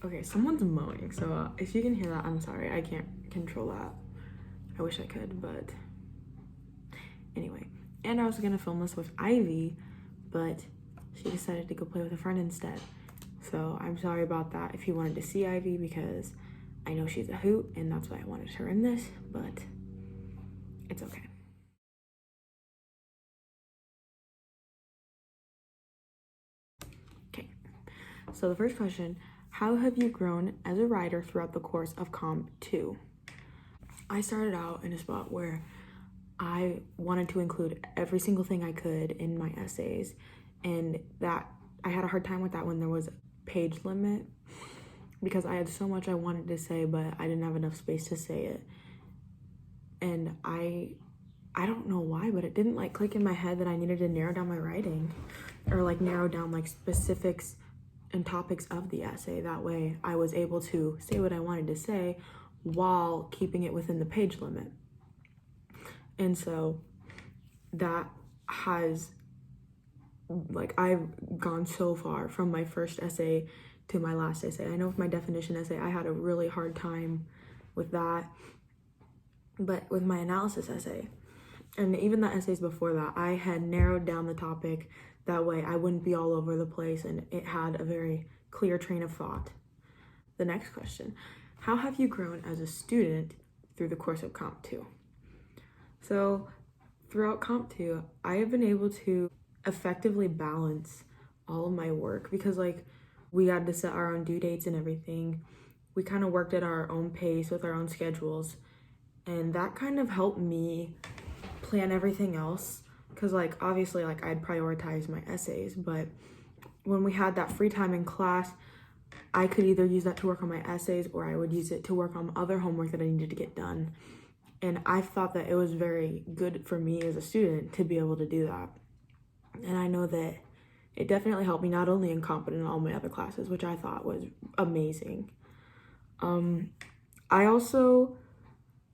Okay, someone's mowing, so if you can hear that, I'm sorry. I can't control that. I wish I could, but anyway. And I was gonna film this with Ivy, but she decided to go play with a friend instead. So I'm sorry about that if you wanted to see Ivy, because I know she's a hoot and that's why I wanted her in this, but it's okay. Okay, so the first question, how have you grown as a writer throughout the course of Comp 2? I started out in a spot where I wanted to include every single thing I could in my essays, and that I had a hard time with that when there was a page limit, because I had so much I wanted to say, but I didn't have enough space to say it. And I don't know why, but it didn't like click in my head that I needed to narrow down my writing, or like narrow down like specifics and topics of the essay. That way I was able to say what I wanted to say while keeping it within the page limit. And so that has, like, I've gone so far from my first essay to my last essay. I know with my definition essay, I had a really hard time with that, but with my analysis essay, and even the essays before that, I had narrowed down the topic. That way I wouldn't be all over the place and it had a very clear train of thought. The next question, how have you grown as a student through the course of Comp 2? So throughout Comp 2, I have been able to effectively balance all of my work, because like we had to set our own due dates and everything. We kind of worked at our own pace with our own schedules, and that kind of helped me plan everything else, because like obviously like I'd prioritize my essays, but when we had that free time in class, I could either use that to work on my essays or I would use it to work on other homework that I needed to get done. And I thought that it was very good for me as a student to be able to do that. And I know that it definitely helped me not only in Comp but in all my other classes, which I thought was amazing. I also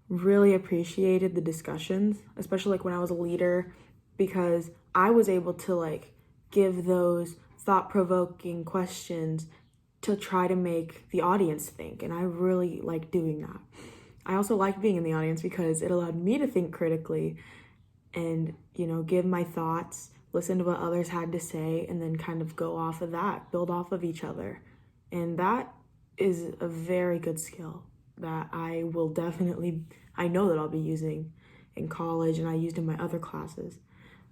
really appreciated the discussions, especially like when I was a leader, because I was able to like give those thought-provoking questions to try to make the audience think, and I really like doing that. I also liked being in the audience because it allowed me to think critically and, you know, give my thoughts, listen to what others had to say, and then kind of go off of that, build off of each other. And that is a very good skill that I will definitely, I know that I'll be using in college, and I used in my other classes.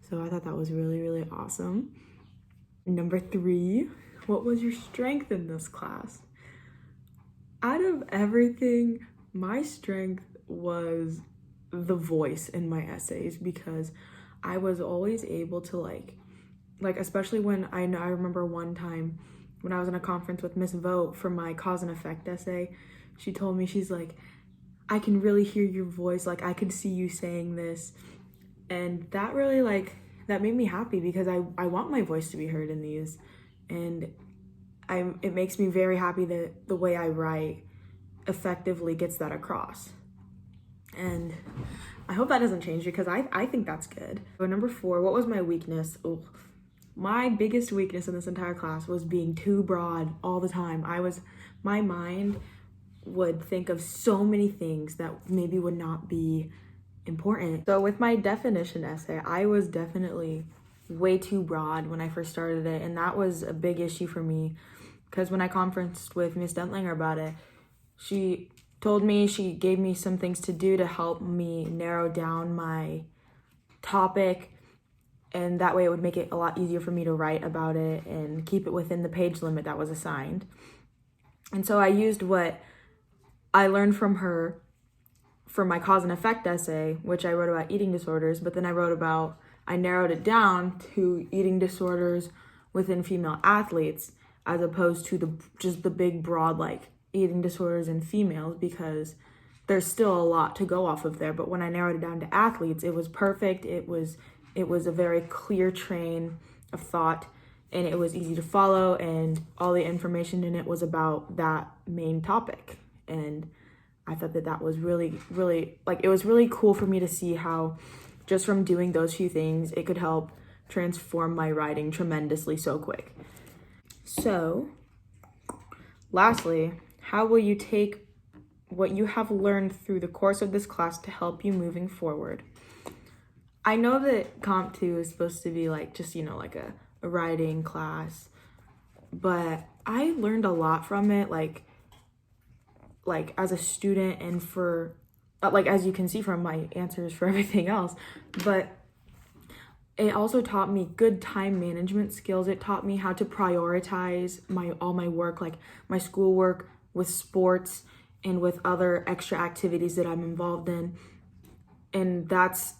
So I thought that was really, really awesome. Number 3, what was your strength in this class? Out of everything, my strength was the voice in my essays, because I was always able to like especially when I remember one time when I was in a conference with Miss Vogt for my cause and effect essay, she told me, she's like, I can really hear your voice, like I could see you saying this. And that really like, that made me happy, because I want my voice to be heard in these. And it makes me very happy that the way I write effectively gets that across. And I hope that doesn't change, because I think that's good. So number 4, what was my weakness? My biggest weakness in this entire class was being too broad all the time. My mind would think of so many things that maybe would not be important. So with my definition essay, I was definitely way too broad when I first started it, and that was a big issue for me, because when I conferenced with Miss Dentlinger about it, she gave me some things to do to help me narrow down my topic, and that way it would make it a lot easier for me to write about it and keep it within the page limit that was assigned. And so I used what I learned from her for my cause and effect essay, which I wrote about eating disorders, but then I narrowed it down to eating disorders within female athletes, as opposed to just the big broad like eating disorders in females, because there's still a lot to go off of there. But when I narrowed it down to athletes, it was perfect. It was a very clear train of thought, and it was easy to follow, and all the information in it was about that main topic. And I thought that was really, really, like, it was really cool for me to see how just from doing those few things, it could help transform my writing tremendously so quick. So Lastly, how will you take what you have learned through the course of this class to help you moving forward? I know that Comp 2 is supposed to be like just, like a writing class, but I learned a lot from it, like as a student and for, like, as you can see from my answers for everything else, but it also taught me good time management skills. It taught me how to prioritize all my work, like my schoolwork with sports and with other extra activities that I'm involved in. And that's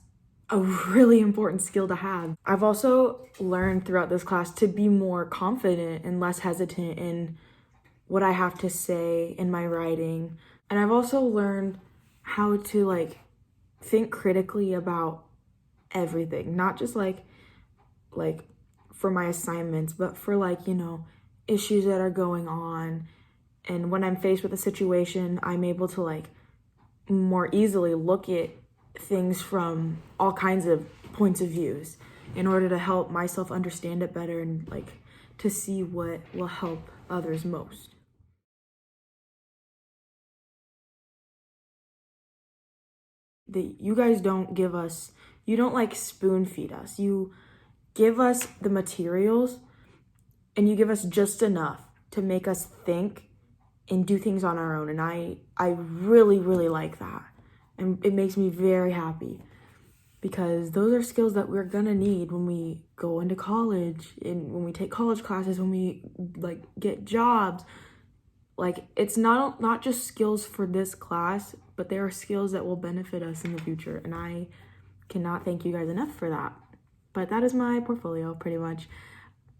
a really important skill to have. I've also learned throughout this class to be more confident and less hesitant in what I have to say in my writing. And I've also learned how to like think critically about everything, not just like for my assignments, but for issues that are going on. And when I'm faced with a situation, I'm able to like more easily look at things from all kinds of points of views in order to help myself understand it better and like to see what will help others most. That you guys you don't like spoon feed us. You give us the materials and you give us just enough to make us think and do things on our own. And I really, really like that. And it makes me very happy because those are skills that we're gonna need when we go into college and when we take college classes, when we like get jobs. Like it's not just skills for this class, but there are skills that will benefit us in the future. And I cannot thank you guys enough for that. But that is my portfolio pretty much.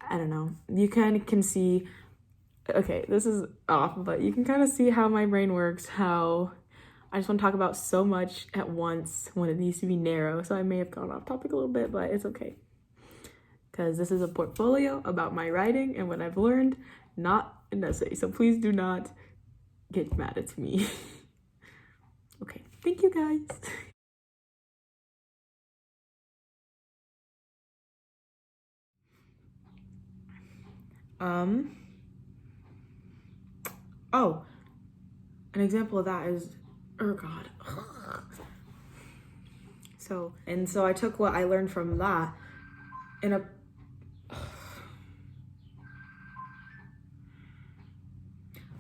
I don't know. You kind of can see, okay, this is off, but you can kind of see how my brain works, how I just want to talk about so much at once when it needs to be narrow. So I may have gone off topic a little bit, but it's okay. Because this is a portfolio about my writing and what I've learned, not an essay. So please do not get mad at me. Okay, thank you guys. Oh, an example of that is, oh God. So I took what I learned from that in a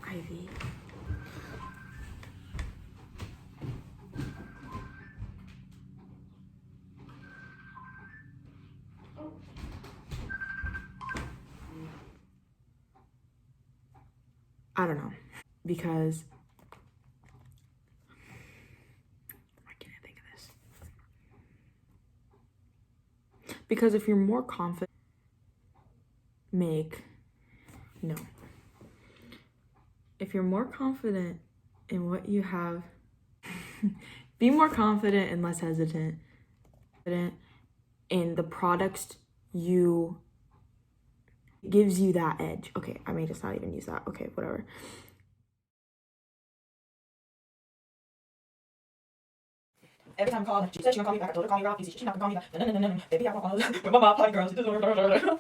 Ivy. I don't know. Because why can't I think of this? Because if you're more confident, if you're more confident in what you have, be more confident and less hesitant in the products you gives you that edge. Okay, I may just not even use that. Okay, whatever. Every time I call, she said she gonna call me back. I told her to call me Rob. She's not gonna call me back. Baby, I want to. My mom, party girls.